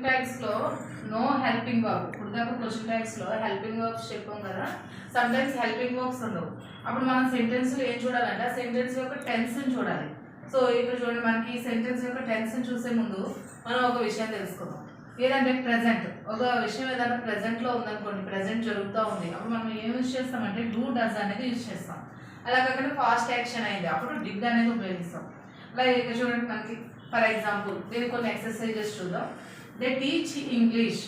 Tags లో no helping verb. ఇప్పుడు దాకా క్వశ్చన్ ట్యాగ్స్ లో హెల్పింగ్ వర్బ్స్ చెప్పాం కదా, సమ్ టైమ్స్ హెల్పింగ్ వర్బ్స్ ఉండవు. అప్పుడు మనం సెంటెన్స్ లో ఏం చూడాలంటే ఆ సెంటెన్స్ యొక్క టెన్స్ ని చూడాలి. సో ఇక్కడ చూడండి, మనకి సెంటెన్స్ యొక్క టెన్స్ ని చూసే ముందు మనం ఒక విషయం తెలుసుకుందాం. ఏదంటే ప్రెసెంట్. ఒక విషయం ఏదైనా ప్రెసెంట్ లో ఉందనుకోండి, ప్రెసెంట్ జరుగుతూ ఉంది, అప్పుడు మనం ఏం యూజ్ చేస్తామంటే డూ డస్ అనేది యూజ్ చేస్తాం. అలా కాకుండా ఫాస్ట్ యాక్షన్ అయింది, అప్పుడు డిడ్ అనేది ఉపయోగిస్తాం. అలాగే ఇక్కడ చూడండి, మనకి ఫర్ ఎగ్జాంపుల్ దీనికి కొన్ని ఎక్సర్సైజెస్ చూద్దాం. They teach English.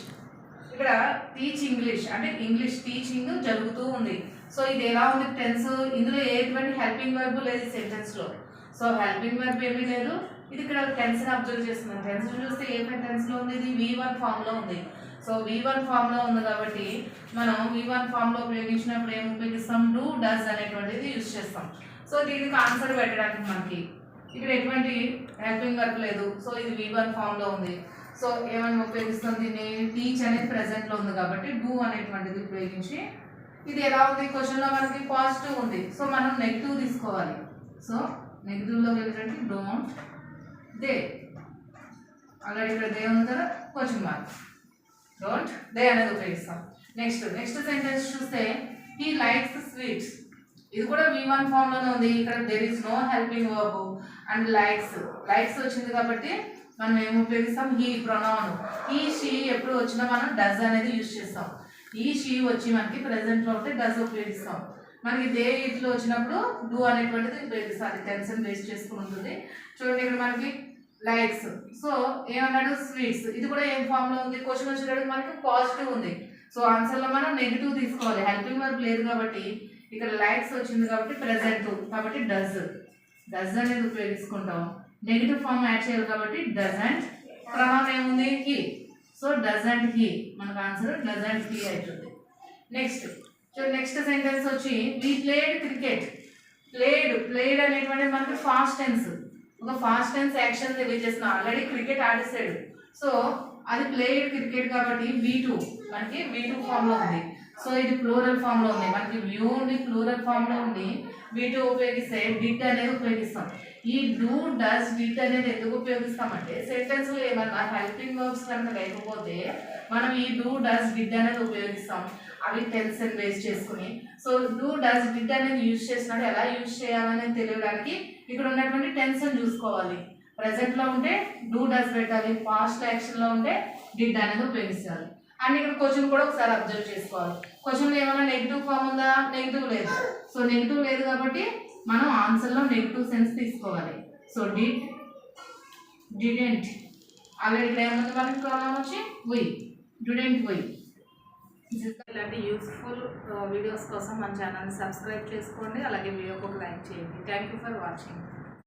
ఇక్కడ టీచ్ ఇంగ్లీష్ అంటే ఇంగ్లీష్ టీచింగ్ జరుగుతూ ఉంది. సో ఇది ఎలా ఉంది టెన్స్, ఇందులో ఎటువంటి హెల్పింగ్ వర్బ్ లేదు సెంటెన్స్ లో. సో హెల్పింగ్ వర్బ్ ఏమీ లేదు. ఇది ఇక్కడ టెన్స్ ని అబ్జర్వ్ చేస్తున్నాం. టెన్స్ చూస్తే ఏ టెన్స్ లో ఉంది, ఇది V1 ఫామ్ లో ఉంది. సో V1 ఫామ్ లో ఉంది కాబట్టి మనం V1 ఫామ్ లో ఉపయోగించినప్పుడు ఏం ఉపయోగిస్తాం, డూ డస్ అనేటువంటిది యూజ్ చేస్తాం. సో దీనికి ఆన్సర్ పెట్టడానికి మనకి ఇక్కడ ఎటువంటి హెల్పింగ్ వర్బ్ లేదు. సో ఇది V1 ఫామ్ లో ఉంది. సో ఏమని ఉపయోగిస్తాం దీన్ని, టీచ్ అనేది ప్రెసెంట్ లో ఉంది కాబట్టి డూ అనేటువంటిది ఉపయోగించి, ఇది ఎలా ఉంది క్వశ్చన్ లో మనకి పాజిటివ్ ఉంది. సో మనం నెగిటివ్ తీసుకోవాలి. సో నెగిటివ్ లో ఏంటంటే డోంట్ దే. అలాగే ఇక్కడ దే ఉంది కదా, క్వశ్చన్ మార్క్, డోంట్ దే అనేది ఉపయోగిస్తాం. నెక్స్ట్ సెంటెన్స్ చూస్తే హీ లైక్స్ స్వీట్స్. ఇది కూడా V1 ఫామ్ లోనే ఉంది. ఇక్కడ there is no helping verb and likes వచ్చింది కాబట్టి మనం ఏం ఉపయోగిస్తాం, హీ ప్రొనౌన్. హీ షీ ఎప్పుడు వచ్చినా మనం డస్ అనేది యూజ్ చేస్తాం. ఈ షీ వచ్చి మనకి ప్రెసెంట్ లో ఉంటే డస్ ఉపయోగిస్తాం. మనకి దే ఇట్లో వచ్చినప్పుడు డూ అనేటువంటిది ఉపయోగిస్తాం. అది టెన్స్ బేస్ చేసుకుని ఉంటుంది. చూడండి ఇక్కడ మనకి లైక్స్. సో ఏమన్నాడు, స్వీట్స్. ఇది కూడా ఏం ఫామ్ లో ఉంది, క్వశ్చన్ వచ్చేటప్పుడు మనకి పాజిటివ్ ఉంది. సో ఆన్సర్ లో మనం నెగిటివ్ తీసుకోవాలి. హెల్పింగ్ వర్బ్ లేదు కాబట్టి ఇక్కడ లైక్స్ వచ్చింది కాబట్టి ప్రెసెంట్ కాబట్టి డస్ అనేది ఉపయోగించుకుంటాం. నెగిటివ్ ఫామ్ యాడ్ చేయాలి కాబట్టి డజంట్. ప్రొనౌన్ ఏముంది, హీ. సో డజంట్ హీ, మనకు ఆన్సర్ డజంట్ హీ అవుతుంది. నెక్స్ట్ సెంటెన్స్ వచ్చి వి ప్లేడ్ క్రికెట్. ప్లేడ్ అనేటువంటి మనకి ఫాస్ట్ టెన్స్. ఒక ఫాస్ట్ టెన్స్ యాక్షన్ తెలియజేస్తున్నాం. ఆల్రెడీ క్రికెట్ ఆడేసాడు. సో అది ప్లేడ్ క్రికెట్ కాబట్టి V2 మనకి V2 ఫామ్ లో ఉంది. సో ఇది ప్లూరల్ ఫామ్ లో ఉంది. మనకి వ్యూ ఉంది, ప్లూరల్ ఫామ్ లో ఉంది. V2 ఉపయోగిస్తే డిడ్ అనేది ఉపయోగిస్తాం. ఈ డూ డస్ డిడ్ అనేది ఎందుకు ఉపయోగిస్తామంటే సెంటెన్స్ లో ఏమన్నా హెల్పింగ్ వర్బ్స్ కనుక లేకపోతే మనం ఈ డూ డస్ డిడ్ అనేది ఉపయోగిస్తాం. అవి టెన్స్ ని బేస్ చేసుకుని. సో డూ డస్ డిడ్ అనేది యూజ్ చేసినట్టు ఎలా యూజ్ చేయాలని తెలియడానికి ఇక్కడ ఉన్నటువంటి టెన్స్ ని చూసుకోవాలి. ప్రెసెంట్ లో ఉంటే డూ డస్ పెట్టాలి, పాస్ట్ యాక్షన్ లో ఉంటే డిడ్ అనేది ఉపయోగించాలి. అండ్ ఇక్కడ క్వశ్చన్ కూడా ఒకసారి అబ్జర్వ్ చేసుకోవాలి. క్వశ్చన్ లో ఏమైనా నెగిటివ్ ఫామ్ ఉందా, నెగిటివ్ లేదు. సో నెగిటివ్ లేదు కాబట్టి మనం ఆన్సర్ లో నెగిటివ్ సెన్స్ తీసుకోవాలి. So didn't. అలాగే ఇక్కడ ఏముంది మనకి ప్రాబ్లం వచ్చి వి, డిడెంట్ వి. ఇలాంటి యూస్ఫుల్ వీడియోస్ కోసం మన ఛానల్ని సబ్స్క్రైబ్ చేసుకోండి. అలాగే వీడియోకి ఒక లైక్ చేయండి. Thank you for watching.